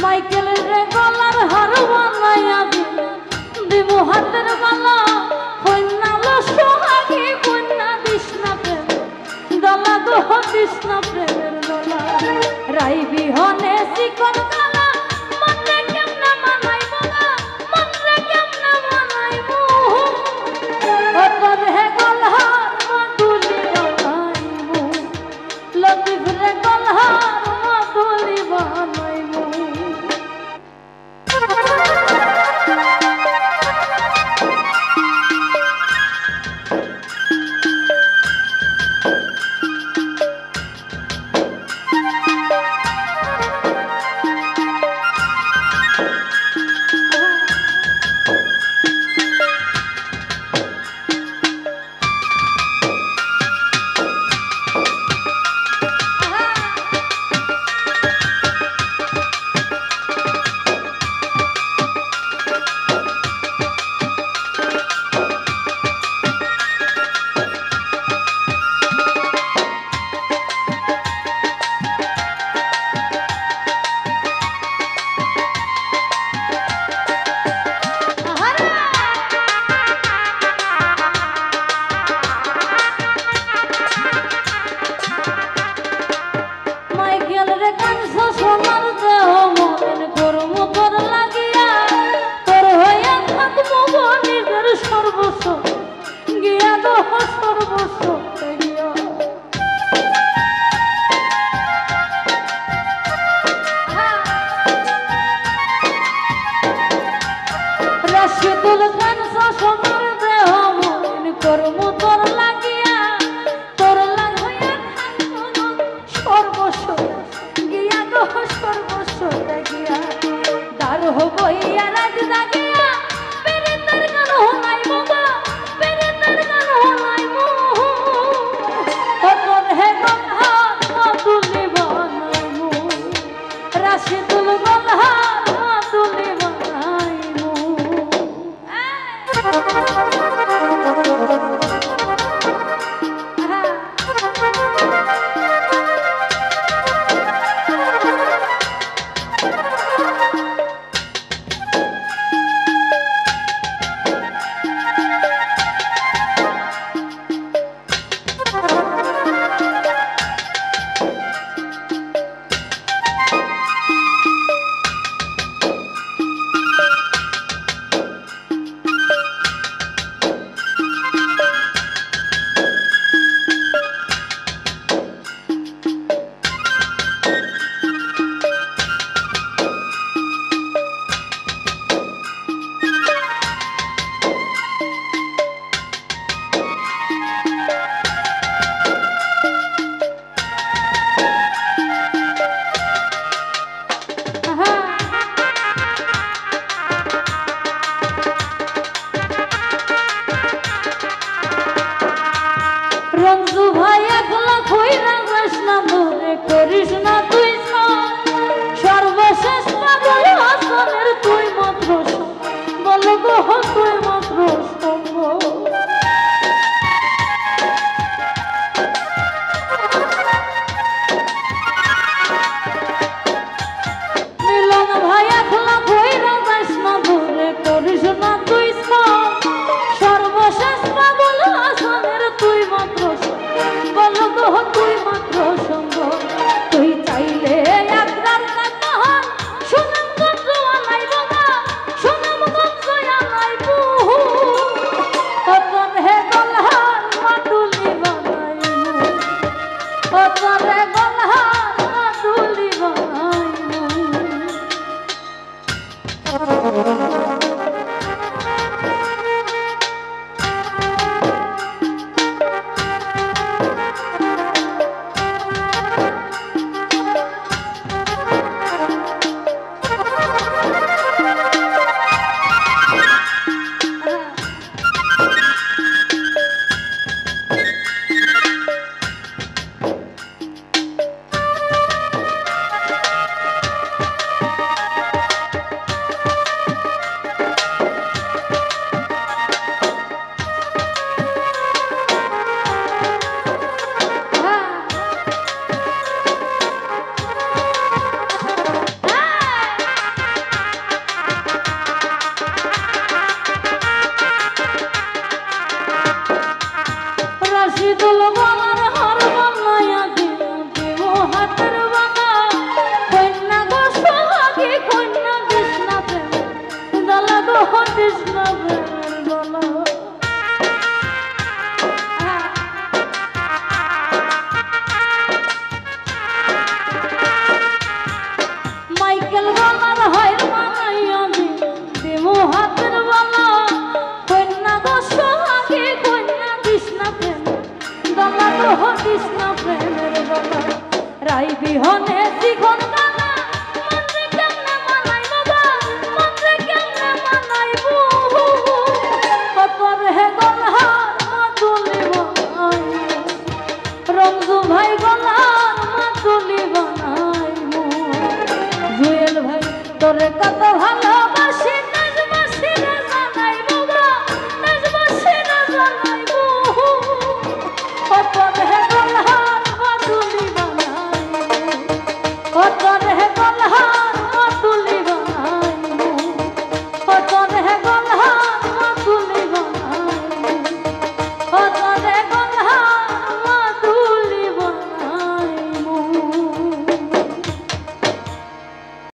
Michael রে গলার হার বানাইয়া দিব হাতের বালা কন্যা সোহাগী কন্যা দিস না প্রেম দলা দোহ দিস না প্রেমের দলা রাই বিহনে চিকন কালা মনে কেমনে মানাইব না মনে কেমনে মানাইব ও তোর হে গলহার মাদুলি বানাইব লতিফ রে গলহার মাদুলি বানাইব। দিস না প্রেমের গলা। মাইকেল গলার হয় বানাই আমি দেবো হাতের বালা। কন্যা গো সোহাগে কন্যা দিস না প্রেমের গলা গো দিস না প্রেমের গলা। রাই বিহনে জীবন গানা মন্ত্রে কেমনে মানাই বাবা মন্ত্রে কেমনে মানাইব। কতর হে গলার মাদুলি বানাই রঞ্জু ভাই গলার মাদুলি বানাইব। জুয়েল ভাই তোরে কত ভালো